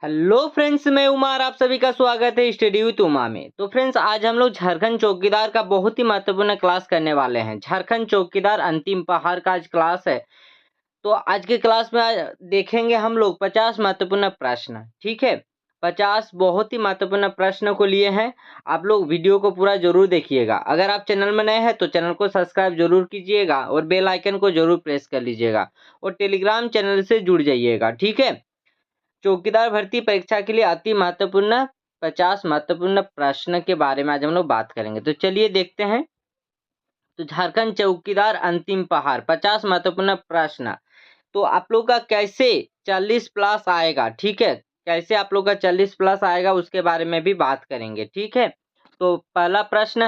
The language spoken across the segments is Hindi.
हेलो फ्रेंड्स, मैं उमार आप सभी का स्वागत है स्टडी विद उमा में। तो फ्रेंड्स, आज हम लोग झारखंड चौकीदार का बहुत ही महत्वपूर्ण क्लास करने वाले हैं। झारखंड चौकीदार अंतिम पहाड़ का आज क्लास है। तो आज के क्लास में देखेंगे हम लोग 50 महत्वपूर्ण प्रश्न। ठीक है, 50 बहुत ही महत्वपूर्ण प्रश्न को लिए हैं। आप लोग वीडियो को पूरा जरूर देखिएगा। अगर आप चैनल में नए हैं तो चैनल को सब्सक्राइब जरूर कीजिएगा और बेल आइकन को जरूर प्रेस कर लीजिएगा और टेलीग्राम चैनल से जुड़ जाइएगा। ठीक है, चौकीदार भर्ती परीक्षा के लिए अति महत्वपूर्ण 50 महत्वपूर्ण प्रश्न के बारे में आज हम लोग बात करेंगे। तो चलिए देखते हैं। तो झारखंड चौकीदार अंतिम पहाड़ 50 महत्वपूर्ण प्रश्न। तो आप लोग का कैसे 40 प्लस आएगा, ठीक है, कैसे आप लोग का 40 प्लस आएगा उसके बारे में भी बात करेंगे। ठीक है, तो पहला प्रश्न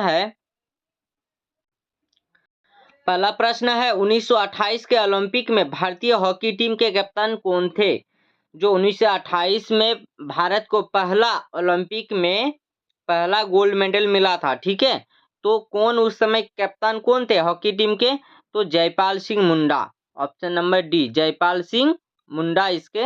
है 1928 के ओलंपिक में भारतीय हॉकी टीम के कप्तान कौन थे? जो 1928 में भारत को पहला ओलंपिक में पहला गोल्ड मेडल मिला था। ठीक है, तो कौन उस समय कप्तान कौन थे हॉकी टीम के? तो Jaipal Singh Munda. Option number D, Jaipal Singh Munda इसके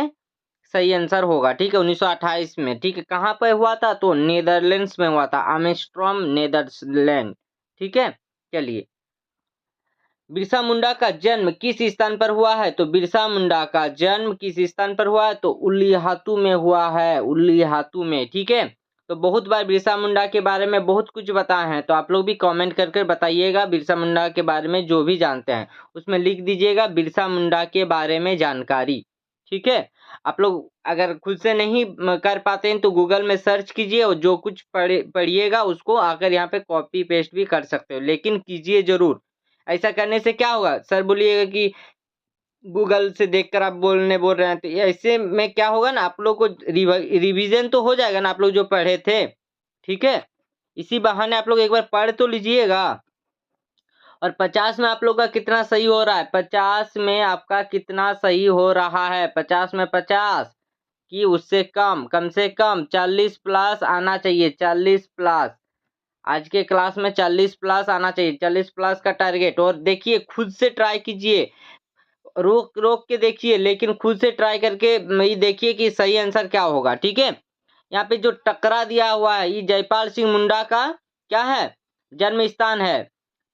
सही आंसर होगा। ठीक है, 1928 में। ठीक है, कहाँ पर हुआ था? तो नीदरलैंड्स में हुआ था, आर्मस्ट्रॉन्ग नीदरलैंड। ठीक है, चलिए। बिरसा मुंडा का जन्म किस स्थान पर हुआ है? तो बिरसा मुंडा का जन्म किस स्थान पर हुआ है? तो उल्लीहातू में हुआ है, उल्लीहातू में। ठीक है, तो बहुत बार बिरसा मुंडा के बारे में बहुत कुछ बताए हैं, तो आप लोग भी कमेंट करके बताइएगा बिरसा मुंडा के बारे में जो भी जानते हैं उसमें लिख दीजिएगा बिरसा मुंडा के बारे में जानकारी। ठीक है, आप लोग अगर खुद से नहीं कर पाते हैं तो गूगल में सर्च कीजिए और जो कुछ पढ़िएगा उसको आकर यहाँ पे कॉपी पेस्ट भी कर सकते हो, लेकिन कीजिए जरूर। ऐसा करने से क्या होगा? सर बोलिएगा कि गूगल से देखकर आप बोल रहे हैं, तो ऐसे में क्या होगा ना, आप लोग को रिवीजन तो हो जाएगा ना, आप लोग जो पढ़े थे। ठीक है, इसी बहाने आप लोग एक बार पढ़ तो लीजिएगा। और 50 में आप लोग का कितना सही हो रहा है? 50 में आपका कितना सही हो रहा है? 50 में 50 कि उससे कम से कम 40 प्लस आना चाहिए। 40 प्लस आज के क्लास में 40 प्लस आना चाहिए, 40 प्लस का टारगेट। और देखिए, खुद से ट्राई कीजिए, रोक रोक के देखिए, लेकिन खुद से ट्राई करके ये देखिए कि सही आंसर क्या होगा। ठीक है, यहाँ पे जो टकरा दिया हुआ है ये जयपाल सिंह मुंडा का क्या है? जन्म स्थान है।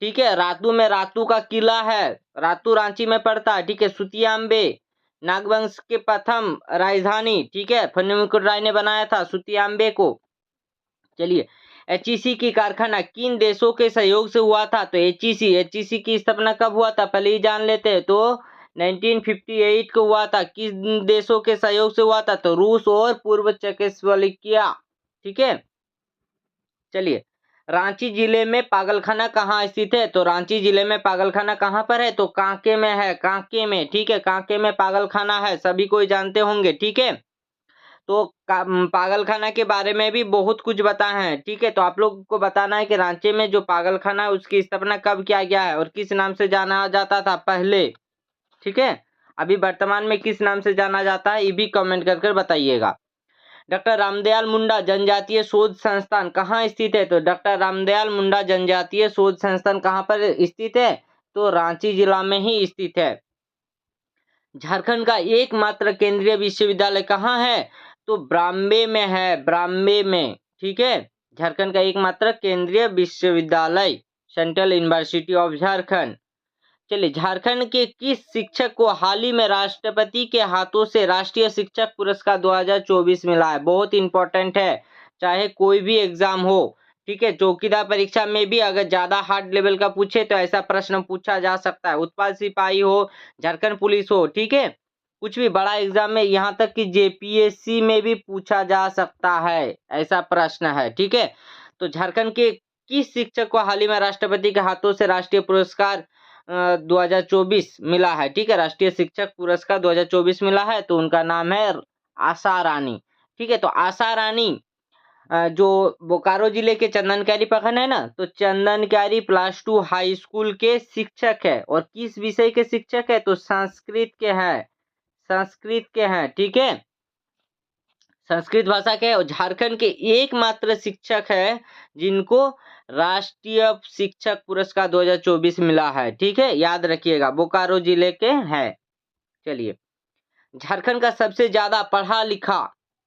ठीक है, रातू में रातू का किला है, रातू रांची में पड़ता है। ठीक है, सुतियाम्बे नागवंश के प्रथम राजधानी। ठीक है, फन्नी मुकुट राय ने बनाया था सुतियाम्बे को। चलिए, एचईसी की कारखाना किन देशों के सहयोग से हुआ था? तो एचईसी की स्थापना कब हुआ था पहले ही जान लेते हैं। तो 1958 को हुआ था। किस देशों के सहयोग से हुआ था? तो रूस और पूर्व चेकोस्लोवाकिया। ठीक है, चलिए। रांची जिले में पागलखाना कहाँ स्थित है? तो रांची जिले में पागलखाना कहाँ पर है? तो कांके में है, कांके में। ठीक है, कांके में पागलखाना है, सभी कोई जानते होंगे। ठीक है, तो पागलखाना के बारे में भी बहुत कुछ बताए हैं। ठीक है, तो आप लोग को बताना है कि रांची में जो पागलखाना है उसकी स्थापना कब किया गया है और किस नाम से जाना जाता था पहले। ठीक है, अभी वर्तमान में किस नाम से जाना जाता है ये भी कमेंट करके बताइएगा। डॉक्टर रामदयाल मुंडा जनजातीय शोध संस्थान कहाँ स्थित है? तो डॉक्टर रामदयाल मुंडा जनजातीय शोध संस्थान कहाँ पर स्थित है? तो रांची जिला में ही स्थित है। झारखंड का एकमात्र केंद्रीय विश्वविद्यालय कहाँ है? तो ब्राह्मणे में है, ब्राह्मणे में। ठीक है, झारखंड का एकमात्र केंद्रीय विश्वविद्यालय सेंट्रल यूनिवर्सिटी ऑफ झारखंड। चलिए, झारखंड के किस शिक्षक को हाल ही में राष्ट्रपति के हाथों से राष्ट्रीय शिक्षक पुरस्कार 2024 मिला है? बहुत इंपॉर्टेंट है, चाहे कोई भी एग्जाम हो। ठीक है, चौकीदार परीक्षा में भी अगर ज्यादा हार्ड लेवल का पूछे तो ऐसा प्रश्न पूछा जा सकता है। उत्पाद सिपाही हो, झारखंड पुलिस हो, ठीक है, कुछ भी बड़ा एग्जाम में, यहाँ तक कि जेपीएससी में भी पूछा जा सकता है, ऐसा प्रश्न है। ठीक है, तो झारखंड के किस शिक्षक को हाल ही में राष्ट्रपति के हाथों से राष्ट्रीय पुरस्कार 2024 मिला है? ठीक है, राष्ट्रीय शिक्षक पुरस्कार 2024 मिला है, तो उनका नाम है आशा रानी। ठीक है, तो आशा रानी जो बोकारो जिले के चंदनकारी प्रखंड है ना, तो चंदनकारी +2 हाई स्कूल के शिक्षक है। और किस विषय के शिक्षक है? तो संस्कृत के हैं, संस्कृत के हैं। ठीक है, संस्कृत भाषा के। और झारखंड के एकमात्र शिक्षक है जिनको राष्ट्रीय शिक्षक पुरस्कार 2024 मिला है। ठीक है, याद रखिएगा, बोकारो जिले के हैं। चलिए, झारखंड का सबसे ज्यादा पढ़ा लिखा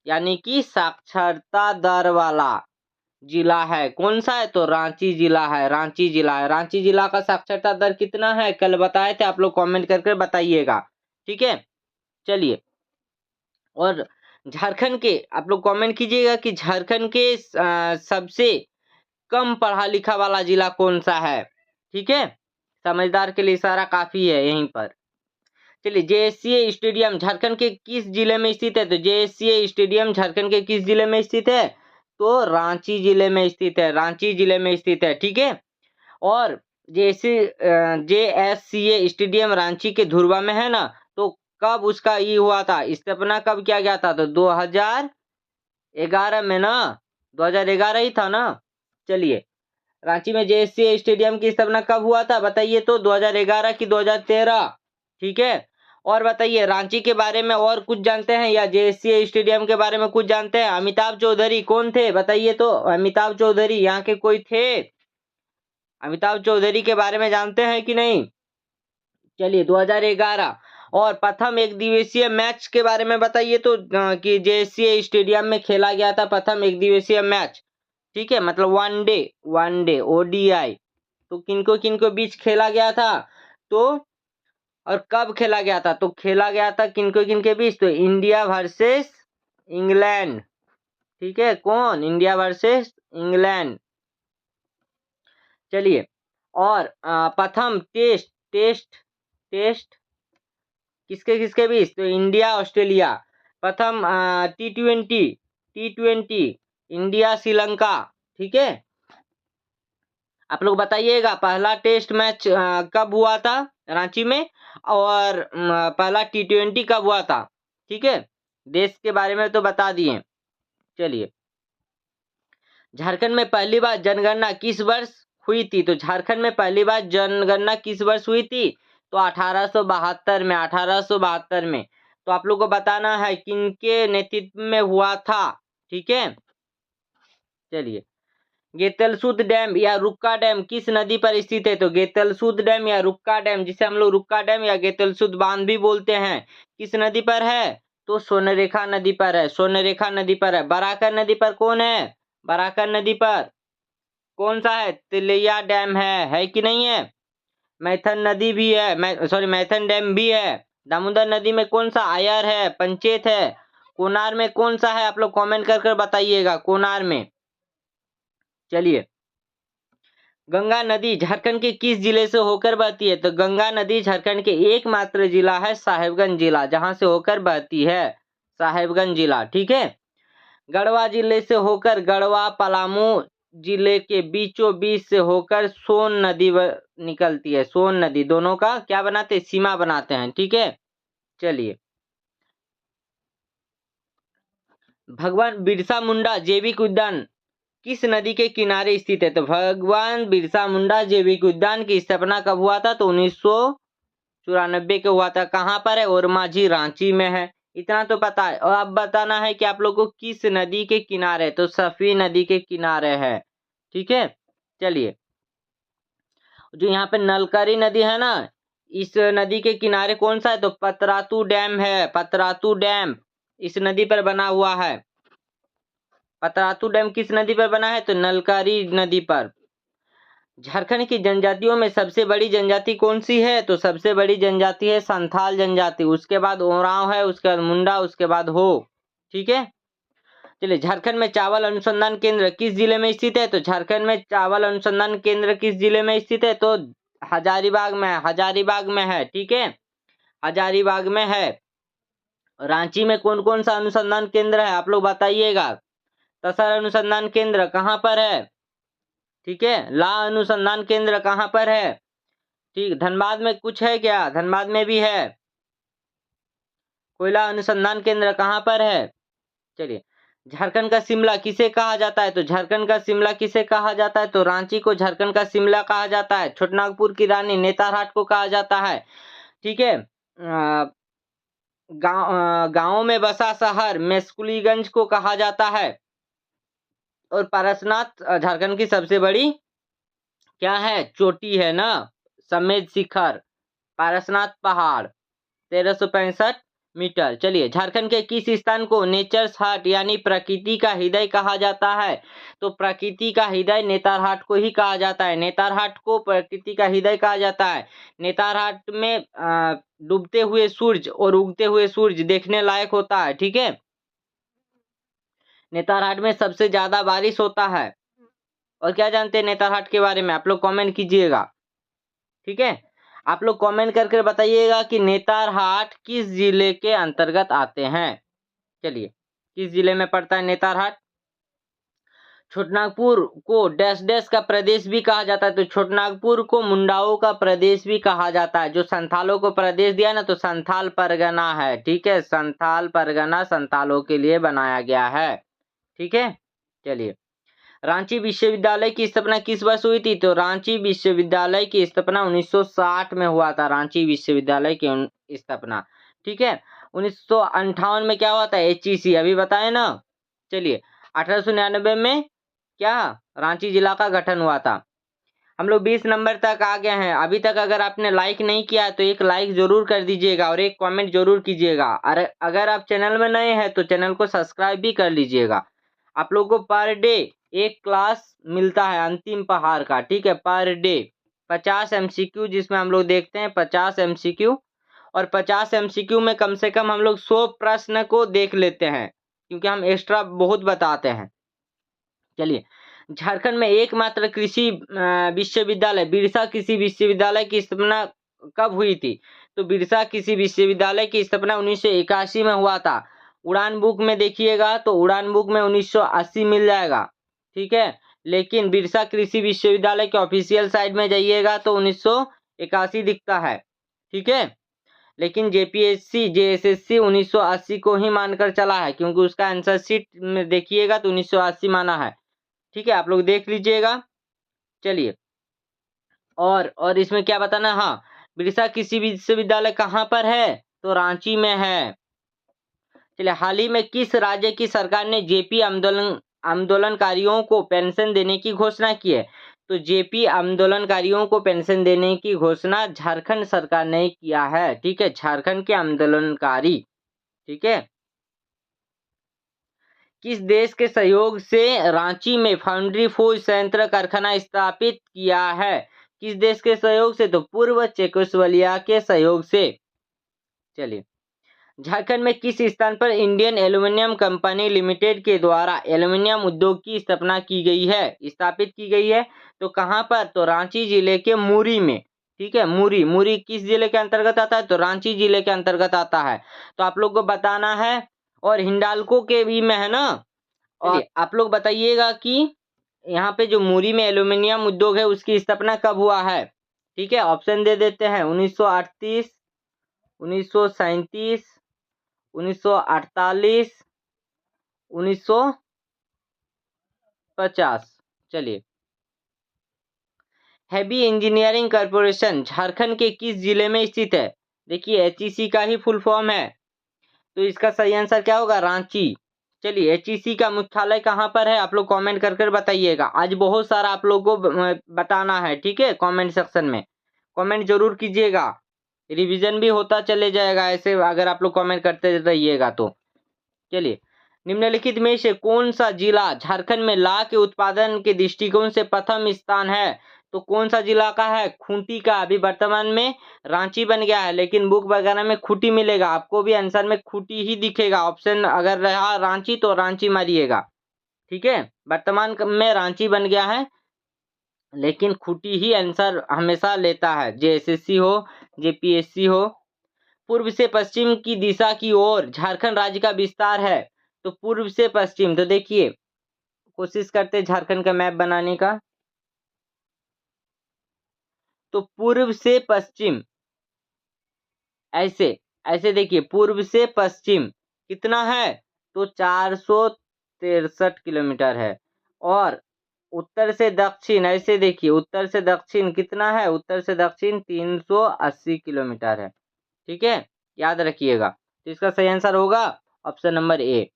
यानी कि साक्षरता दर वाला जिला है। कौन सा है? तो रांची जिला है, रांची जिला है। रांची जिला का साक्षरता दर कितना है? कल बताए थे, आप लोग कमेंट करके बताइएगा, ठीक है। चलिए, और झारखंड के आप लोग कमेंट कीजिएगा कि झारखंड के सबसे कम पढ़ा लिखा वाला जिला कौन सा है, ठीक है। समझदार के लिए इशारा काफी है यहीं पर। चलिए, जेएससीए स्टेडियम झारखंड के किस जिले में स्थित है? तो जेएससीए स्टेडियम झारखंड के किस जिले में स्थित है? तो रांची जिले में स्थित है, रांची जिले में स्थित है, ठीक है। और जेएससीए स्टेडियम रांची के धुरवा में है ना, तो कब उसका ये हुआ था, स्थापना कब किया गया था? तो 2011 में ना, 2011 ही था ना। चलिए, रांची में जेएससीए स्टेडियम की स्थापना कब हुआ था बताइए? तो 2011 की 2013, ठीक है। और बताइए, रांची के बारे में और कुछ जानते हैं या जेएससीए स्टेडियम के बारे में कुछ जानते हैं? अमिताभ चौधरी कौन थे बताइए? तो अमिताभ चौधरी यहाँ के कोई थे? अमिताभ चौधरी के बारे में जानते हैं कि नहीं? चलिए, 2011। और प्रथम एक दिवसीय मैच के बारे में बताइए तो कि जेएससीए स्टेडियम में खेला गया था प्रथम एक दिवसीय मैच, ठीक है, मतलब वन डे ओडीआई। तो किनको बीच खेला गया था? तो और कब खेला गया था? तो खेला गया था किनके बीच? तो इंडिया वर्सेस इंग्लैंड, ठीक है। कौन? India versus England. चलिए, और प्रथम टेस्ट किसके बीच? तो इंडिया ऑस्ट्रेलिया। प्रथम टी ट्वेंटी इंडिया श्रीलंका, ठीक है। आप लोग बताइएगा पहला टेस्ट मैच कब हुआ था रांची में, और पहला टी20 कब हुआ था, ठीक है। देश के बारे में तो बता दिए। चलिए, झारखंड में पहली बार जनगणना किस वर्ष हुई थी? तो झारखंड में पहली बार जनगणना किस वर्ष हुई थी? तो 1872 में, 1872 में। तो आप लोग को बताना है किनके नेतृत्व में हुआ था, ठीक है। चलिए, गेतलसूद डैम या रुक्का डैम किस नदी पर स्थित है? तो गेतलसूद डैम या रुक्का डैम, जिसे हम लोग रुक्का डैम या गेतलसूद बांध भी बोलते हैं, किस नदी पर है? तो स्वर्णरेखा नदी पर है, स्वर्णरेखा नदी पर है। बराकर नदी पर कौन है? बराकर नदी पर कौन सा है? तिलैया डैम है कि नहीं है? मैथन नदी भी है, मैथन डैम भी है। दामोदर नदी में कौन सा? आयर है, पंचेत है। कोनार में कौन सा है? आप लोग कमेंट कर बताइएगा, कोनार में। चलिए, गंगा नदी झारखंड के किस जिले से होकर बहती है? तो गंगा नदी झारखंड के एकमात्र जिला है साहेबगंज जिला, जहां से होकर बहती है, साहेबगंज जिला, ठीक है। गढ़वा जिले से होकर, गढ़वा पलामू जिले के बीचों बीच से होकर सोन नदी निकलती है। सोन नदी, दोनों का क्या बनाते हैं? सीमा बनाते हैं, ठीक है। चलिए, भगवान बिरसा मुंडा जैविक उद्यान किस नदी के किनारे स्थित है? तो भगवान बिरसा मुंडा जैविक उद्यान की स्थापना कब हुआ था? तो 1994 के हुआ था। कहाँ पर है? ओरमांझी, रांची में है। इतना तो पता है। और अब बताना है कि आप लोगों को किस नदी के किनारे? तो सफी नदी के किनारे है, ठीक है। चलिए, जो यहाँ पे नलकरी नदी है ना, इस नदी के किनारे कौन सा है? तो पतरातू डैम है, पतरातू डैम इस नदी पर बना हुआ है। पतरातू डैम किस नदी पर बना है? तो नलकारी नदी पर। झारखंड की जनजातियों में सबसे बड़ी जनजाति कौन सी है? तो सबसे बड़ी जनजाति है संथाल जनजाति, उसके बाद ओरांव है, उसके बाद मुंडा, उसके बाद हो, ठीक है। चलिए, झारखंड में चावल अनुसंधान केंद्र किस जिले में स्थित है? तो झारखंड में चावल अनुसंधान केंद्र किस जिले में स्थित है? तो हजारीबाग में, हजारीबाग में है, ठीक है, हजारीबाग में है। रांची में कौन कौन सा अनुसंधान केंद्र है आप लोग बताइएगा? तसर अनुसंधान केंद्र कहाँ पर है? ठीक है, ला अनुसंधान केंद्र कहाँ पर है? ठीक, धनबाद में कुछ है क्या? धनबाद में भी है। कोयला अनुसंधान केंद्र कहाँ पर है? चलिए, झारखंड का शिमला किसे कहा जाता है? तो झारखंड का शिमला किसे कहा जाता है? तो रांची को झारखंड का शिमला कहा जाता है। छोटानागपुर की रानी नेतारहाट को कहा जाता है, ठीक है। गांव में बसा शहर मेस्कुलीगंज को कहा जाता है। और पारसनाथ झारखंड की सबसे बड़ी क्या है? चोटी है ना, समेत शिखर, पारसनाथ पहाड़ 1365 मीटर। चलिए, झारखंड के किस स्थान को नेचर्स हार्ट यानी प्रकृति का हृदय कहा जाता है? तो प्रकृति का हृदय नेतरहाट को ही कहा जाता है। नेतरहाट को प्रकृति का हृदय कहा जाता है। नेतरहाट में डूबते हुए सूरज और उगते हुए सूरज देखने लायक होता है। ठीक है, नेतरहाट में सबसे ज्यादा बारिश होता है। और क्या जानते हैं नेतरहाट के बारे में? आप लोग कमेंट कीजिएगा। ठीक है, आप लोग कमेंट करके बताइएगा कि नेतरहाट किस जिले के अंतर्गत आते हैं। चलिए, किस जिले में पड़ता है नेतरहाट? छोटानागपुर को डैश डैश का प्रदेश भी कहा जाता है। तो छोटानागपुर को मुंडाओं का प्रदेश भी कहा जाता है। जो संथालों को प्रदेश दिया ना, तो संथाल परगना है। ठीक है, संथाल परगना संथालों के लिए बनाया गया है। ठीक है, चलिए, रांची विश्वविद्यालय की स्थापना किस वर्ष हुई थी? तो रांची विश्वविद्यालय की स्थापना 1960 में हुआ था। रांची विश्वविद्यालय की स्थापना। ठीक है, 1958 में क्या हुआ था? HEC, अभी बताए ना। चलिए, 1899 में क्या रांची जिला का गठन हुआ था। हम लोग 20 नंबर तक आ गए हैं। अभी तक अगर आपने लाइक नहीं किया तो एक लाइक जरूर कर दीजिएगा और एक कमेंट जरूर कीजिएगा। अगर आप चैनल में नए हैं तो चैनल को सब्सक्राइब भी कर लीजिएगा। आप लोगों को पर डे एक क्लास मिलता है अंतिम पहाड़ का। ठीक है, पर डे 50 MCQ, जिसमें हम लोग देखते हैं 50 MCQ, और 50 MCQ में कम से कम हम लोग 100 प्रश्न को देख लेते हैं, क्योंकि हम एक्स्ट्रा बहुत बताते हैं। चलिए, झारखंड में एकमात्र कृषि विश्वविद्यालय बिरसा कृषि विश्वविद्यालय की स्थापना कब हुई थी? तो बिरसा कृषि विश्वविद्यालय की स्थापना 1981 में हुआ था। उड़ान बुक में देखिएगा तो उड़ान बुक में 1980 मिल जाएगा। ठीक है, लेकिन बिरसा कृषि विश्वविद्यालय के ऑफिशियल साइट में जाइएगा तो 1981 दिखता है। ठीक है, लेकिन JPSC JSSC 1980 को ही मानकर चला है, क्योंकि उसका आंसर शीट में देखिएगा तो 1980 माना है। ठीक है, आप लोग देख लीजिएगा। चलिए, और इसमें क्या बताना? हाँ, बिरसा कृषि विश्वविद्यालय कहाँ पर है? तो रांची में है। चलिए, हाल ही में किस राज्य की सरकार ने जेपी आंदोलनकारियों को पेंशन देने की घोषणा की है? तो जेपी आंदोलनकारियों को पेंशन देने की घोषणा झारखंड सरकार ने किया है। ठीक है, झारखंड के आंदोलनकारी। ठीक है, किस देश के सहयोग से रांची में फाउंड्री फॉर संयंत्र कारखाना स्थापित किया है? किस देश के सहयोग से? तो पूर्व चेकोस्लोवाकिया के सहयोग से। चलिए, झारखंड में किस स्थान पर इंडियन एल्यूमिनियम कंपनी लिमिटेड के द्वारा एल्यूमिनियम उद्योग की स्थापना की गई है, स्थापित की गई है? तो कहां पर? तो रांची जिले के मुरी में। ठीक है, मुरी किस जिले के अंतर्गत आता है? तो रांची जिले के अंतर्गत आता है। तो आप लोग को बताना है। और हिंडाल्को के भी में है ना। और आप लोग बताइएगा कि यहाँ पे जो मुरी में एल्यूमिनियम उद्योग है उसकी स्थापना कब हुआ है? ठीक है, ऑप्शन दे देते हैं। 1938, 1937, 1948, 1950। चलिए, हैवी इंजीनियरिंग कॉर्पोरेशन झारखंड के किस जिले में स्थित है? देखिए, HEC का ही फुल फॉर्म है, तो इसका सही आंसर क्या होगा? रांची। चलिए, HEC का मुख्यालय कहाँ पर है? आप लोग कमेंट कर बताइएगा। आज बहुत सारा आप लोगों को बताना है। ठीक है, कमेंट सेक्शन में कमेंट जरूर कीजिएगा, रिवीजन भी होता चले जाएगा ऐसे अगर आप लोग कमेंट करते रहिएगा तो। चलिए, निम्नलिखित में से कौन सा जिला झारखंड में ला के उत्पादन के दृष्टिकोण से प्रथम स्थान है? तो कौन सा जिला का है? खूंटी का। अभी वर्तमान में रांची बन गया है, लेकिन बुक वगैरह में खूंटी मिलेगा। आपको भी आंसर में खूंटी ही दिखेगा। ऑप्शन अगर रहा रांची तो रांची मारिएगा। ठीक है, वर्तमान में रांची बन गया है, लेकिन खूंटी ही आंसर हमेशा लेता है, JSSC हो JPSC हो। पूर्व से पश्चिम की दिशा की ओर झारखंड राज्य का विस्तार है। तो पूर्व से पश्चिम, तो देखिए, कोशिश करते हैं झारखंड का मैप बनाने का। तो पूर्व से पश्चिम ऐसे ऐसे देखिए, पूर्व से पश्चिम कितना है? तो 463 किलोमीटर है। और उत्तर से दक्षिण ऐसे देखिए, उत्तर से दक्षिण कितना है? उत्तर से दक्षिण 380 किलोमीटर है। ठीक है, याद रखिएगा। तो इसका सही आंसर होगा ऑप्शन नंबर ए।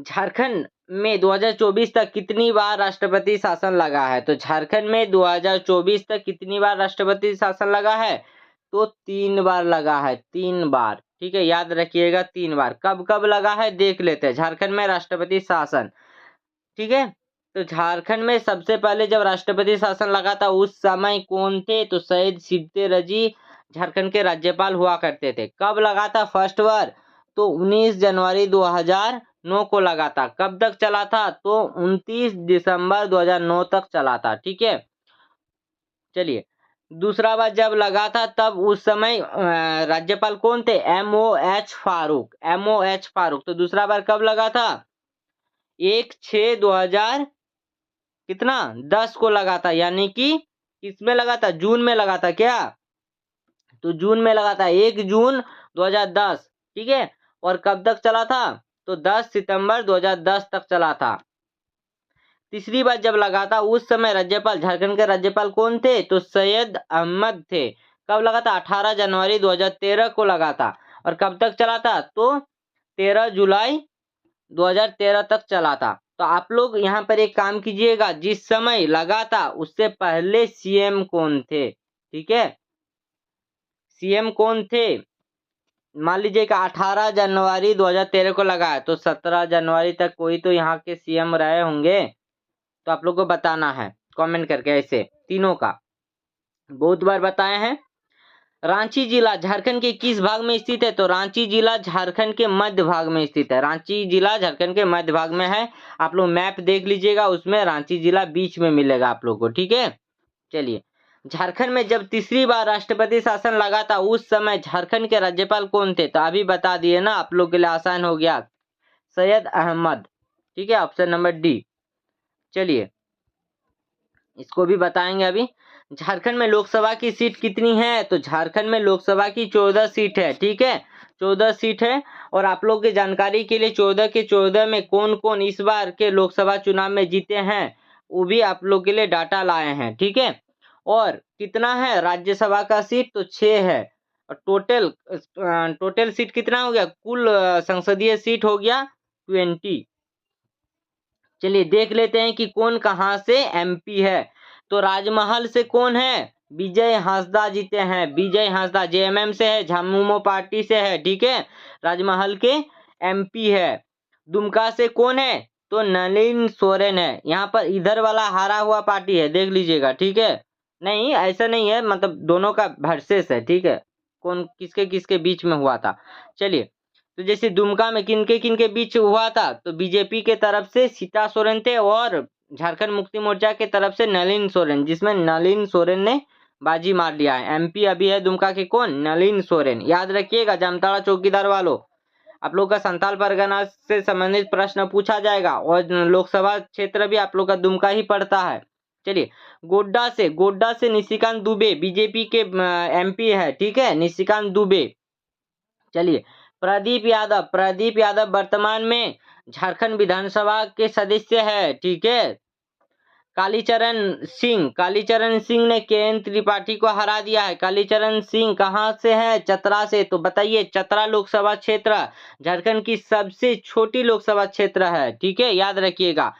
झारखंड में 2024 तक कितनी बार राष्ट्रपति शासन लगा है? तो झारखंड में 2024 तक कितनी बार राष्ट्रपति शासन लगा है? तो 3 बार लगा है, 3 बार, ठीक है, याद रखिएगा 3 बार। कब कब लगा है देख लेते हैं। झारखंड में राष्ट्रपति शासन, ठीक है, तो झारखंड में सबसे पहले जब राष्ट्रपति शासन लगा था उस समय कौन थे, तो सैयद सिद्दे रजी झारखंड के राज्यपाल हुआ करते थे। कब लगा था फर्स्ट बार, तो 19 जनवरी 2009 को लगा था। कब तक चला था, तो 29 दिसंबर 2009 तक चला था, ठीक है। चलिए, दूसरा बार जब लगा था तब उस समय राज्यपाल कौन थे, MOH फारूक, MOH फारूक। तो दूसरा बार कब लगा था, 1/6/2000 कितना 10 को लगा था, यानी कि किसमें लगा था, जून में लगा था क्या, तो जून में लगा था, 1 जून 2010, ठीक है। और कब तक चला था, तो 10 सितंबर 2010 तक चला था। तीसरी बार जब लगा था उस समय राज्यपाल, झारखंड के राज्यपाल कौन थे, तो सैयद अहमद थे। कब लगा था, 18 जनवरी 2013 को लगा था। और कब तक चला था, तो 13 जुलाई 2013 तक चला था। तो आप लोग यहाँ पर एक काम कीजिएगा, जिस समय लगा था उससे पहले सीएम कौन थे, ठीक है, सीएम कौन थे। मान लीजिए कि 18 जनवरी 2013 को लगा है, तो 17 जनवरी तक कोई तो यहाँ के सीएम रहे होंगे, तो आप लोग को बताना है कमेंट करके। ऐसे तीनों का बहुत बार बताए हैं। रांची जिला झारखंड के किस भाग में स्थित है, तो रांची जिला झारखंड के मध्य भाग में स्थित है। रांची जिला झारखंड के मध्य भाग में है। आप लोग मैप देख लीजिएगा, उसमें रांची जिला बीच में मिलेगा आप लोग को, ठीक है। चलिए, झारखंड में जब तीसरी बार राष्ट्रपति शासन लगा था उस समय झारखंड के राज्यपाल कौन थे, तो अभी बता दिए ना, आप लोग के लिए आसान हो गया, सैयद अहमद, ठीक है, ऑप्शन नंबर डी। चलिए, इसको भी बताएंगे अभी। झारखंड में लोकसभा की सीट कितनी है, तो झारखंड में लोकसभा की 14 सीट है, ठीक है, 14 सीट है। और आप लोग की जानकारी के लिए 14 के 14 में कौन कौन इस बार के लोकसभा चुनाव में जीते हैं वो भी आप लोग के लिए डाटा लाए हैं, ठीक है। और कितना है राज्यसभा का सीट, तो 6 है। और टोटल सीट कितना हो गया, कुल संसदीय सीट हो गया 20। चलिए देख लेते हैं कि कौन कहां से एमपी है। तो राजमहल से कौन है, विजय हांसदा जीते हैं, विजय हांसदा जेएमएम से है, झामुमो पार्टी से है, ठीक है, राजमहल के एमपी है। दुमका से कौन है, तो नलिन सोरेन है। यहाँ पर इधर वाला हारा हुआ पार्टी है, देख लीजिएगा, ठीक है, नहीं ऐसा नहीं है, मतलब दोनों का वर्सेस है, ठीक है, कौन किसके किसके बीच में हुआ था। चलिए, तो जैसे दुमका में किनके बीच हुआ था, तो बीजेपी के तरफ से सीता सोरेन थे और झारखंड मुक्ति मोर्चा के तरफ से नलिन सोरेन, जिसमें नलिन सोरेन ने बाजी मार लिया है। एमपी अभी है दुमका के कौन, नलिन सोरेन। याद रखिएगा जामताड़ा चौकीदार वालों, आप लोग का संताल परगना से संबंधित प्रश्न पूछा जाएगा और लोकसभा क्षेत्र भी आप लोग का दुमका ही पड़ता है। चलिए, गोड्डा से निशिकांत दुबे बीजेपी के एमपी है, ठीक है, निशिकांत दुबे। चलिए, प्रदीप यादव वर्तमान में झारखंड विधानसभा के सदस्य है, ठीक है। कालीचरण सिंह ने केएन त्रिपाठी को हरा दिया है। कालीचरण सिंह कहां से है, चतरा से। तो बताइए, चतरा लोकसभा क्षेत्र झारखंड की सबसे छोटी लोकसभा क्षेत्र है, ठीक है, याद रखिएगा।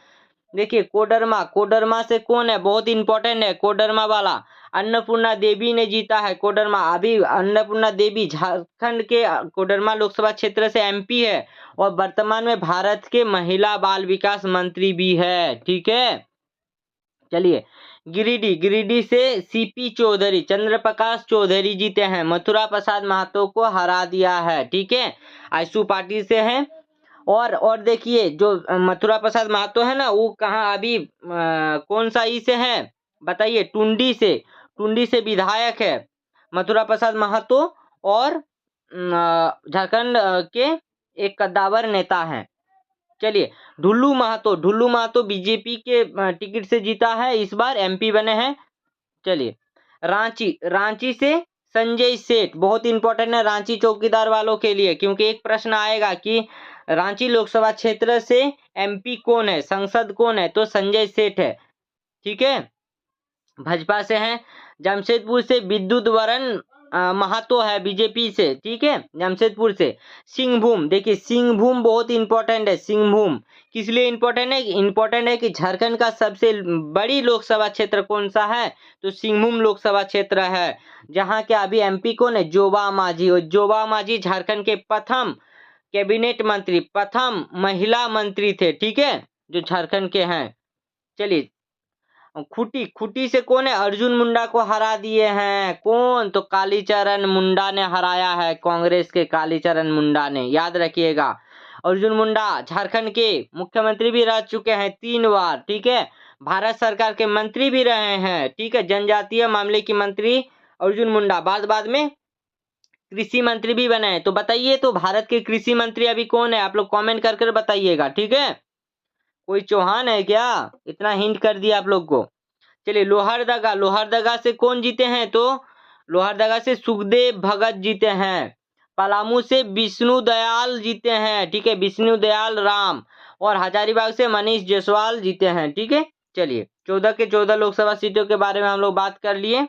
देखिए, कोडरमा से कौन है, बहुत इंपॉर्टेंट है कोडरमा वाला, अन्नपूर्णा देवी ने जीता है कोडरमा। अभी अन्नपूर्णा देवी झारखंड के कोडरमा लोकसभा क्षेत्र से एमपी है और वर्तमान में भारत के महिला बाल विकास मंत्री भी है, ठीक है। चलिए, गिरिडीह से सीपी चौधरी, चंद्र प्रकाश चौधरी जीते हैं, मथुरा प्रसाद महतो को हरा दिया है, ठीक है, आइसू पार्टी से है। और देखिए, जो मथुरा प्रसाद महतो है ना, वो कहाँ अभी कौन सा ई से है, बताइए, टुंडी से विधायक है मथुरा प्रसाद महतो और झारखंड के एक कद्दावर नेता हैं। चलिए, ढुल्लू महतो बीजेपी के टिकट से जीता है, इस बार एमपी बने हैं। चलिए, रांची से संजय सेठ, बहुत इंपॉर्टेंट है रांची चौकीदार वालों के लिए, क्योंकि एक प्रश्न आएगा कि रांची लोकसभा क्षेत्र से एमपी कौन है, सांसद कौन है, तो संजय सेठ है, ठीक है, भाजपा से हैं। जमशेदपुर से विद्युत वरण महातो है बीजेपी से, ठीक है, जमशेदपुर से। सिंहभूम, देखिए सिंहभूम बहुत इंपॉर्टेंट है। सिंहभूम किस लिए इंपॉर्टेंट है? इंपॉर्टेंट है कि झारखंड का सबसे बड़ी लोकसभा क्षेत्र कौन सा है? तो सिंहभूम लोकसभा क्षेत्र है, जहां के अभी एमपी कौन है? जोबा मांझी। और जोबा मांझी झारखंड के प्रथम कैबिनेट मंत्री, प्रथम महिला मंत्री थे, ठीक है, जो झारखंड के हैं। चलिए, खूंटी, खूंटी से कौन है? अर्जुन मुंडा को हरा दिए हैं। कौन? तो कालीचरण मुंडा ने हराया है, कांग्रेस के कालीचरण मुंडा ने, याद रखिएगा। अर्जुन मुंडा झारखंड के मुख्यमंत्री भी रह चुके हैं 3 बार, ठीक है, भारत सरकार के मंत्री भी रहे हैं, ठीक है, जनजातीय मामले की मंत्री अर्जुन मुंडा, बाद में कृषि मंत्री भी बने हैं। तो बताइए, तो भारत के कृषि मंत्री अभी कौन है? आप लोग कमेंट करके बताइएगा, ठीक है। कोई चौहान है क्या? इतना हिंट कर दिया आप लोग को। चलिए, लोहरदगा, लोहरदगा से कौन जीते हैं? तो लोहरदगा से सुखदेव भगत जीते हैं। पलामू से विष्णु दयाल जीते हैं, ठीक है, विष्णु दयाल राम। और हजारीबाग से मनीष जायसवाल जीते हैं, ठीक है। चलिए, 14 के 14 लोकसभा सीटों के बारे में हम लोग बात कर लिए,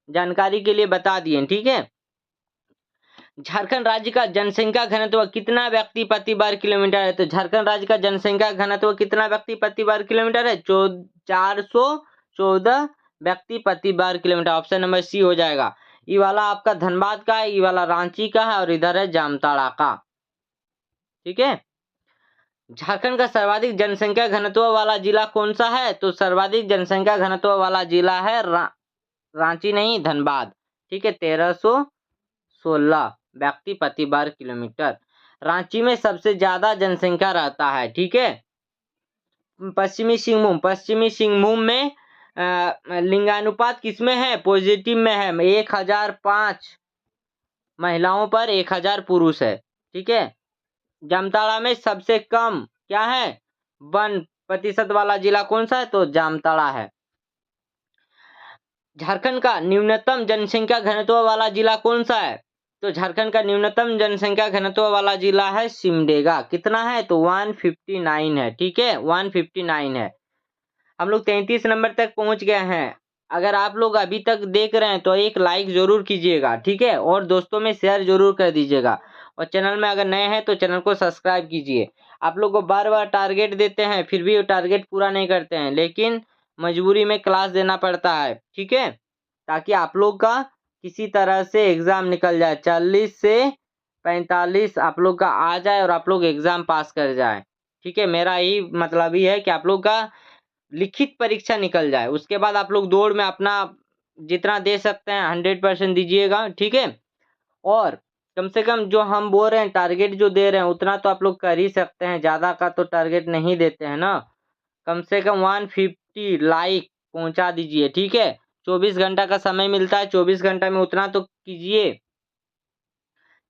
जानकारी के लिए बता दिए, ठीक है। झारखंड राज्य का जनसंख्या घनत्व कितना व्यक्ति प्रति वर्ग किलोमीटर है? तो झारखंड राज्य का जनसंख्या घनत्व कितना व्यक्ति प्रति वर्ग किलोमीटर है? 414 व्यक्ति प्रति वर्ग किलोमीटर। ऑप्शन नंबर सी हो जाएगा। ये वाला आपका धनबाद का है, ये वाला रांची का है, और इधर है जामताड़ा का, ठीक है। झारखंड का सर्वाधिक जनसंख्या घनत्व वाला जिला कौन सा है? तो सर्वाधिक जनसंख्या घनत्व वाला जिला है रांची नहीं, धनबाद, ठीक है, 1316 व्यक्ति प्रति वर्ग किलोमीटर। रांची में सबसे ज्यादा जनसंख्या रहता है, ठीक है। पश्चिमी सिंहभूम में लिंगानुपात किसमें है? पॉजिटिव में है, 1005 महिलाओं पर 1000 पुरुष है, ठीक है। जामताड़ा में सबसे कम क्या है? 1% वाला जिला कौन सा है? तो जामताड़ा है। झारखंड का न्यूनतम जनसंख्या घनत्व वाला जिला कौन सा है? तो झारखंड का न्यूनतम जनसंख्या घनत्व वाला जिला है सिमडेगा। कितना है? तो 159 है, ठीक है, 159 है। हम लोग 33 नंबर तक पहुंच गए हैं। अगर आप लोग अभी तक देख रहे हैं तो एक लाइक जरूर कीजिएगा, ठीक है, और दोस्तों में शेयर जरूर कर दीजिएगा। और चैनल में अगर नए हैं तो चैनल को सब्सक्राइब कीजिए। आप लोग को बार बार टारगेट देते हैं, फिर भी वो टारगेट पूरा नहीं करते हैं, लेकिन मजबूरी में क्लास देना पड़ता है, ठीक है, ताकि आप लोग का किसी तरह से एग्जाम निकल जाए, 40 से 45 आप लोग का आ जाए और आप लोग एग्जाम पास कर जाए, ठीक है। मेरा यही मतलब ही है कि आप लोग का लिखित परीक्षा निकल जाए, उसके बाद आप लोग दौड़ में अपना जितना दे सकते हैं 100% दीजिएगा, ठीक है। और कम से कम जो हम बोल रहे हैं टारगेट जो दे रहे हैं उतना तो आप लोग कर ही सकते हैं, ज्यादा का तो टारगेट नहीं देते हैं ना। कम से कम 150 लाइक पहुंचा दीजिए, ठीक है। 24 घंटा का समय मिलता है, 24 घंटा में उतना तो कीजिए।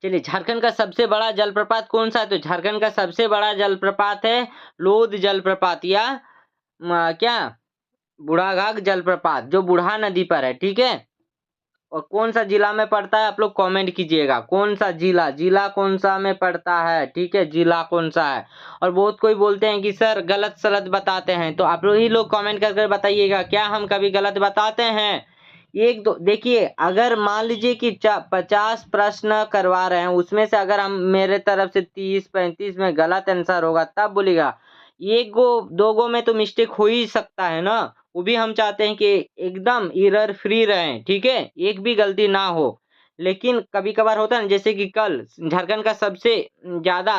चलिए, झारखंड का सबसे बड़ा जलप्रपात कौन सा है? तो झारखंड का सबसे बड़ा जलप्रपात है लोध जलप्रपात, या क्या बुढ़ाघाघ जलप्रपात, जो बुढ़ा नदी पर है, ठीक है। और कौन सा जिला में पड़ता है? आप लोग कमेंट कीजिएगा, कौन सा जिला कौन सा में पड़ता है, ठीक है, जिला कौन सा है। और बहुत कोई बोलते हैं कि सर गलत सलत बताते हैं, तो आप लोग ही लोग कमेंट करके बताइएगा, क्या हम कभी गलत बताते हैं? एक दो देखिए, अगर मान लीजिए कि 50 प्रश्न करवा रहे हैं, उसमें से अगर हम मेरे तरफ से 30-35 में गलत आंसर होगा तब बोलेगा। एक गो दो गो में तो मिस्टेक हो ही सकता है ना, वो भी हम चाहते हैं कि एकदम एरर फ्री रहें, ठीक है, एक भी गलती ना हो। लेकिन कभी कभार होता है ना, जैसे कि कल झारखंड का सबसे ज्यादा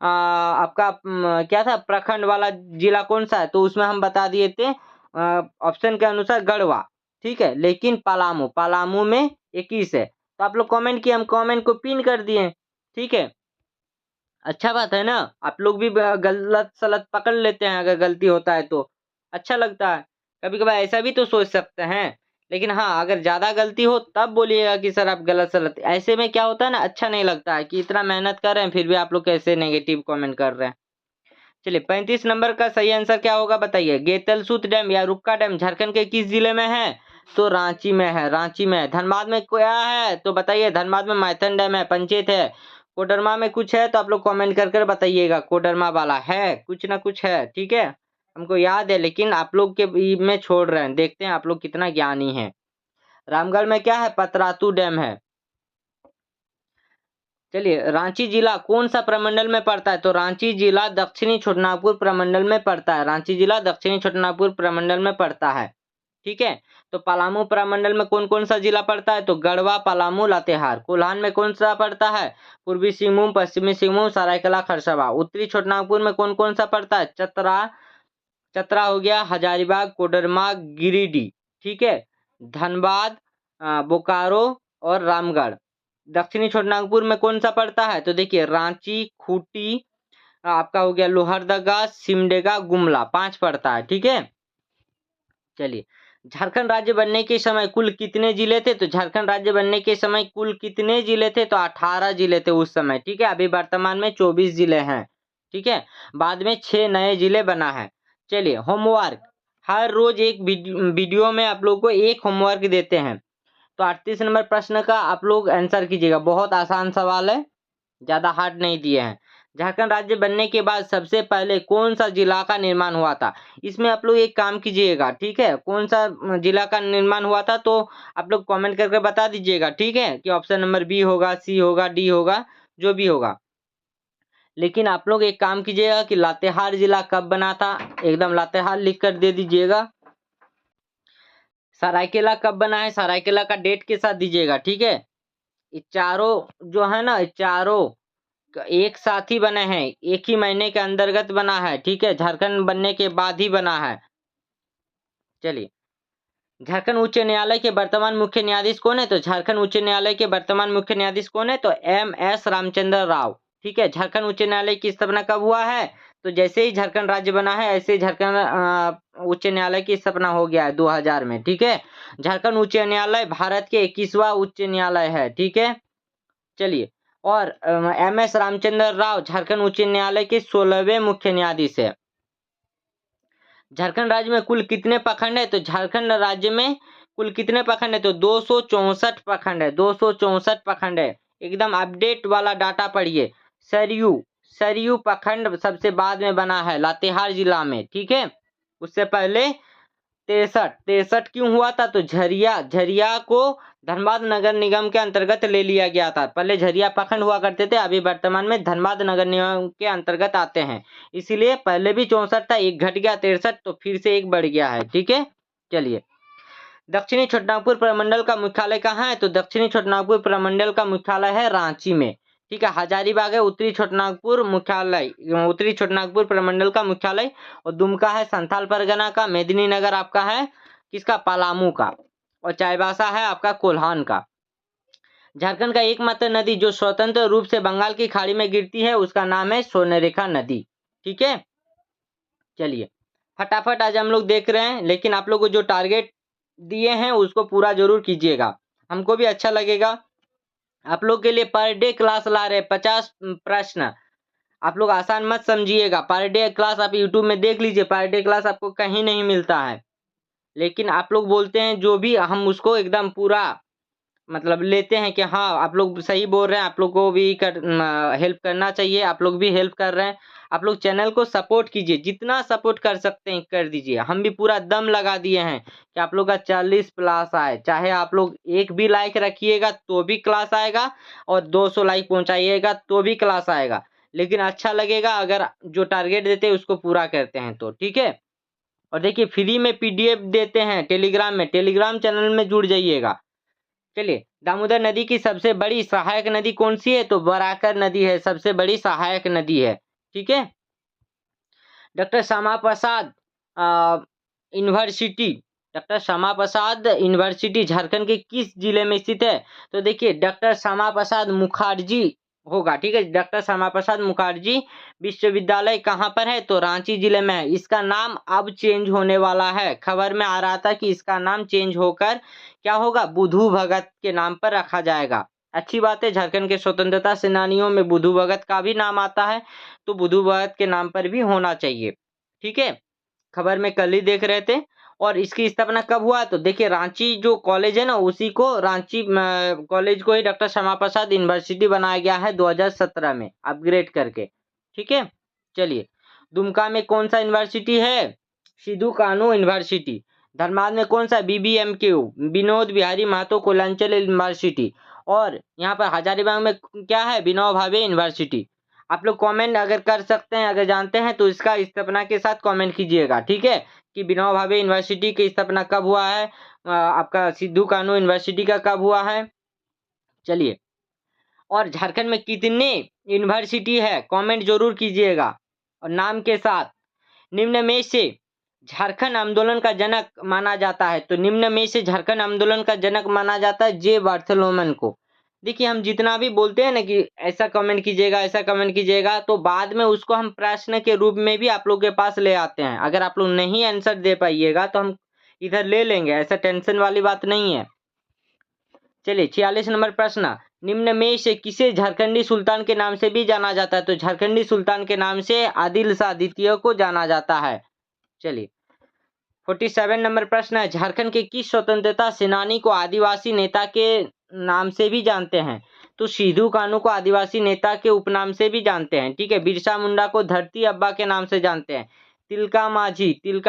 आपका क्या था प्रखंड वाला जिला कौन सा है? तो उसमें हम बता दिए थे ऑप्शन के अनुसार गढ़वा, ठीक है, लेकिन पलामू में 21 है। तो आप लोग कमेंट किए, हम कमेंट को पिन कर दिए, ठीक है। अच्छा बात है ना, आप लोग भी गलत सलत पकड़ लेते हैं, अगर गलती होता है तो अच्छा लगता है। कभी कभार ऐसा भी तो सोच सकते हैं, लेकिन हाँ, अगर ज्यादा गलती हो तब बोलिएगा कि सर आप गलत सलत। ऐसे में क्या होता है ना, अच्छा नहीं लगता है कि इतना मेहनत कर रहे हैं फिर भी आप लोग कैसे नेगेटिव कमेंट कर रहे हैं। चलिए, 35 नंबर का सही आंसर क्या होगा बताइए? गेतलसूत डैम या रुक्का डैम झारखंड के किस जिले में है? तो रांची में है, रांची में है। धनबाद में क्या है? तो बताइए, धनबाद में मैथन डैम है, पंचेत है। कोडरमा में कुछ है तो आप लोग कमेंट कर बताइएगा, कोडरमा वाला है, कुछ ना कुछ है, ठीक है, हमको याद है, लेकिन आप लोग के में छोड़ रहे हैं, देखते हैं आप लोग कितना ज्ञानी है। रामगढ़ में क्या है, पतरातू डैम है। चलिए, रांची जिला कौन सा प्रमंडल में पड़ता है, तो रांची जिला दक्षिणी छोटानागपुर प्रमंडल में पड़ता है। रांची जिला दक्षिणी छोटानागपुर प्रमंडल में पड़ता है। ठीक है, तो पलामू प्रमंडल में कौन कौन सा जिला पड़ता है, तो गढ़वा, पलामू, लातेहार। कोल्हान में कौन सा पड़ता है, पूर्वी सिंहभूम, पश्चिमी सिंहभूम, सरायकेला, खरसावां। उत्तरी छोटानागपुर में कौन कौन सा पड़ता है, चतरा हो गया, हजारीबाग, कोडरमा, गिरिडीह। ठीक है, धनबाद, बोकारो और रामगढ़। दक्षिणी छोटानागपुर में कौन सा पड़ता है, तो देखिए रांची, खूंटी, आपका हो गया लोहरदगा, सिमडेगा, गुमला, 5 पड़ता है। ठीक है, चलिए, झारखंड राज्य बनने के समय कुल कितने जिले थे, तो झारखंड राज्य बनने के समय कुल कितने जिले थे, तो 18 जिले थे उस समय। ठीक है, अभी वर्तमान में 24 जिले हैं। ठीक है, बाद में 6 नए जिले बना है। चलिए, होमवर्क, हर रोज एक वीडियो में आप लोग को एक होमवर्क देते हैं, तो 38 नंबर प्रश्न का आप लोग आंसर कीजिएगा। बहुत आसान सवाल है, ज्यादा हार्ड नहीं दिए हैं। झारखंड राज्य बनने के बाद सबसे पहले कौन सा जिला का निर्माण हुआ था, इसमें आप लोग एक काम कीजिएगा। ठीक है, कौन सा जिला का निर्माण हुआ था, तो आप लोग कमेंट करके बता दीजिएगा। ठीक है, कि ऑप्शन नंबर बी होगा, सी होगा, डी होगा, जो भी होगा। लेकिन आप लोग एक काम कीजिएगा कि लातेहार जिला कब बना था, एकदम लातेहार लिख कर दे दीजिएगा। सरायकेला कब बना है, सरायकेला का डेट के साथ दीजिएगा। ठीक है, ये चारों जो है ना, चारों एक साथ ही बने हैं, एक ही महीने के अंतर्गत बना है। ठीक है, झारखंड बनने के बाद ही बना है। चलिए, झारखंड उच्च न्यायालय के वर्तमान मुख्य न्यायाधीश कौन है, तो झारखंड उच्च न्यायालय के वर्तमान मुख्य न्यायाधीश कौन है, तो MS रामचंद्र राव। ठीक है, झारखंड उच्च न्यायालय की स्थापना कब हुआ है, तो जैसे ही झारखंड राज्य बना है ऐसे ही झारखंड उच्च न्यायालय की स्थापना हो गया है 2000 में। ठीक है, झारखंड उच्च न्यायालय भारत के 21वां उच्च न्यायालय है। ठीक है, चलिए, और MS रामचंद्र राव झारखंड उच्च न्यायालय के 16वें मुख्य न्यायाधीश है। झारखंड राज्य में कुल कितने प्रखंड है, तो झारखंड राज्य में कुल कितने प्रखंड है, तो 264 प्रखंड है। 264 प्रखंड है, एकदम अपडेट वाला डाटा पढ़िए। सरयू प्रखंड सबसे बाद में बना है लातेहार जिला में। ठीक है, उससे पहले 63 क्यों हुआ था, तो झरिया को धनबाद नगर निगम के अंतर्गत ले लिया गया था। पहले झरिया प्रखंड हुआ करते थे, अभी वर्तमान में धनबाद नगर निगम के अंतर्गत आते हैं, इसीलिए पहले भी 64 था, एक घट गया 63, तो फिर से एक बढ़ गया है। ठीक है, चलिए, दक्षिणी छोटानागपुर प्रमंडल का मुख्यालय कहाँ है, तो दक्षिणी छोटानागपुर प्रमंडल का मुख्यालय है रांची में। ठीक है, हजारीबाग है उत्तरी छोटानागपुर मुख्यालय, उत्तरी छोटानागपुर प्रमंडल का मुख्यालय, और दुमका है संथाल परगना का, मेदिनीनगर आपका है किसका, पलामू का, और चाईबासा है आपका कोल्हान का। झारखंड का एकमात्र नदी जो स्वतंत्र रूप से बंगाल की खाड़ी में गिरती है उसका नाम है स्वर्णरेखा नदी। ठीक है, चलिए, फटाफट आज हम लोग देख रहे हैं, लेकिन आप लोग को जो टारगेट दिए हैं उसको पूरा जरूर कीजिएगा, हमको भी अच्छा लगेगा। आप लोग के लिए पर डे क्लास ला रहे 50 प्रश्न, आप लोग आसान मत समझिएगा। पर डे क्लास आप यूट्यूब में देख लीजिए, पर डे क्लास आपको कहीं नहीं मिलता है, लेकिन आप लोग बोलते हैं जो भी, हम उसको एकदम पूरा मतलब लेते हैं कि हाँ आप लोग सही बोल रहे हैं, आप लोग को भी हेल्प करना चाहिए, आप लोग भी हेल्प कर रहे हैं। आप लोग चैनल को सपोर्ट कीजिए, जितना सपोर्ट कर सकते हैं कर दीजिए। हम भी पूरा दम लगा दिए हैं कि आप लोग का 40 प्लस आए, चाहे आप लोग एक भी लाइक रखिएगा तो भी क्लास आएगा, और 200 लाइक पहुंचाइएगा तो भी क्लास आएगा, लेकिन अच्छा लगेगा अगर जो टारगेट देते हैं उसको पूरा करते हैं तो। ठीक है, और देखिए फ्री में PDF देते हैं टेलीग्राम में, टेलीग्राम चैनल में जुड़ जाइएगा। चलिए, दामोदर नदी की सबसे बड़ी सहायक नदी कौन सी है, तो बराकर नदी है, सबसे बड़ी सहायक नदी है। ठीक है, doctor Shyama Prasad university, doctor Shyama Prasad university Jharkhand के किस जिले में स्थित है, तो देखिए डॉक्टर श्यामा प्रसाद मुखर्जी होगा। ठीक है, डॉक्टर श्यामा प्रसाद मुखर्जी विश्वविद्यालय कहाँ पर है, तो रांची जिले में है। इसका नाम अब चेंज होने वाला है, खबर में आ रहा था कि इसका नाम चेंज होकर क्या होगा, बुधू भगत के नाम पर रखा जाएगा। अच्छी बात है, झारखंड के स्वतंत्रता सेनानियों में बुधू भगत का भी नाम आता है, तो बुधू भगत के नाम पर भी होना चाहिए। ठीक है, खबर में कल ही देख रहे थे। और इसकी स्थापना कब हुआ, तो देखिए रांची जो कॉलेज है ना, उसी को रांची कॉलेज को ही डॉक्टर श्यामा प्रसाद यूनिवर्सिटी बनाया गया है 2017 में अपग्रेड करके। ठीक है, चलिए, दुमका में कौन सा यूनिवर्सिटी है, सिद्धू कानू यूनिवर्सिटी। धर्माद में कौन सा BBMQ, विनोद बिहारी महतो कोयलांचल यूनिवर्सिटी। और यहाँ पर हजारीबाग में क्या है, विनोबा भावे यूनिवर्सिटी। आप लोग कमेंट अगर कर सकते हैं, अगर जानते हैं तो इसका स्थापना के साथ कमेंट कीजिएगा, ठीक है, कि विनोबा भावे यूनिवर्सिटी की स्थापना कब हुआ है, आपका सिद्धू कान्हू यूनिवर्सिटी का कब हुआ है। चलिए, और झारखंड में कितने यूनिवर्सिटी है, कमेंट जरूर कीजिएगा और नाम के साथ। निम्न में से झारखंड आंदोलन का जनक माना जाता है, तो निम्न में से झारखंड आंदोलन का जनक माना जाता है जे बार्थलोमन को। देखिए, हम जितना भी बोलते हैं ना कि ऐसा कमेंट कीजिएगा, ऐसा कमेंट कीजिएगा, तो बाद में उसको हम प्रश्न के रूप में भी आप लोग के पास ले आते हैं। अगर आप लोग नहीं आंसर दे पाइएगा तो हम इधर ले लेंगे, ऐसा टेंशन वाली बात नहीं है। चलिए, 46 नंबर प्रश्न, निम्न में से किसे झारखंडी सुल्तान के नाम से भी जाना जाता है, तो झारखंडी सुल्तान के नाम से आदिल शाह द्वितीय को जाना जाता है। चलिए, 47 नंबर प्रश्न है, झारखंड के किस स्वतंत्रता सेनानी को आदिवासी नेता के नाम से भी जानते हैं, तो सिद्धू कान्हू को आदिवासी नेता के उपनाम से भी जानते हैं, ठीक है। बिरसा मुंडा को धरती अब्बा के नाम से जानते हैं। तिलका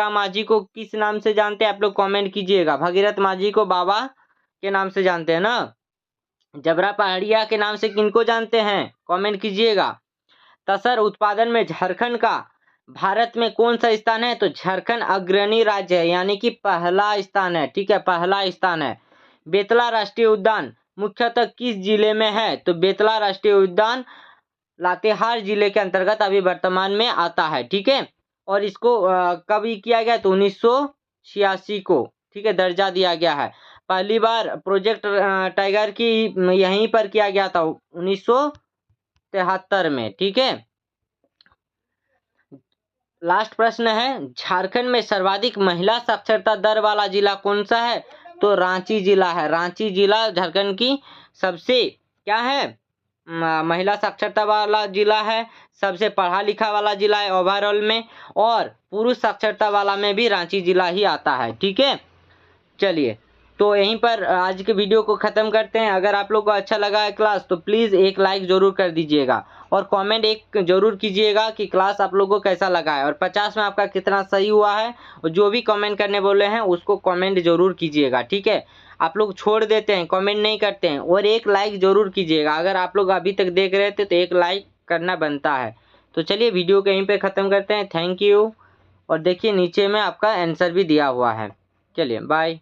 माझी को किस नाम से जानते हैं, आप लोग कमेंट कीजिएगा। भगीरथ माझी को बाबा के नाम से जानते हैं ना। जबरा पहाड़िया के नाम से किनको जानते हैं, कमेंट कीजिएगा। तसर उत्पादन में झारखंड का भारत में कौन सा स्थान है, तो झारखंड अग्रणी राज्य है, यानी कि पहला स्थान है, ठीक है, पहला स्थान है। बेतला राष्ट्रीय उद्यान मुख्यतः किस जिले में है, तो बेतला राष्ट्रीय उद्यान लातेहार जिले के अंतर्गत अभी वर्तमान में आता है, ठीक है। और इसको कब किया गया, तो 1986 को, ठीक है, दर्जा दिया गया है। पहली बार प्रोजेक्ट टाइगर की यहीं पर किया गया था 1973 में, ठीक है। लास्ट प्रश्न है, झारखंड में सर्वाधिक महिला साक्षरता दर वाला जिला कौन सा है, तो रांची जिला है। रांची जिला झारखंड की सबसे क्या है, महिला साक्षरता वाला जिला है, सबसे पढ़ा लिखा वाला जिला है ओवरऑल में, और पुरुष साक्षरता वाला में भी रांची जिला ही आता है, ठीक है। चलिए, तो यहीं पर आज के वीडियो को ख़त्म करते हैं। अगर आप लोग को अच्छा लगा है क्लास तो प्लीज़ एक लाइक ज़रूर कर दीजिएगा और कमेंट एक ज़रूर कीजिएगा कि क्लास आप लोगों को कैसा लगा है और 50 में आपका कितना सही हुआ है। और जो भी कमेंट करने बोले हैं उसको कमेंट ज़रूर कीजिएगा, ठीक है। आप लोग छोड़ देते हैं, कमेंट नहीं करते हैं, और एक लाइक ज़रूर कीजिएगा। अगर आप लोग अभी तक देख रहे थे तो एक लाइक करना बनता है। तो चलिए, वीडियो को यहीं पर ख़त्म करते हैं। Thank you. और देखिए, नीचे में आपका आंसर भी दिया हुआ है। चलिए, बाय।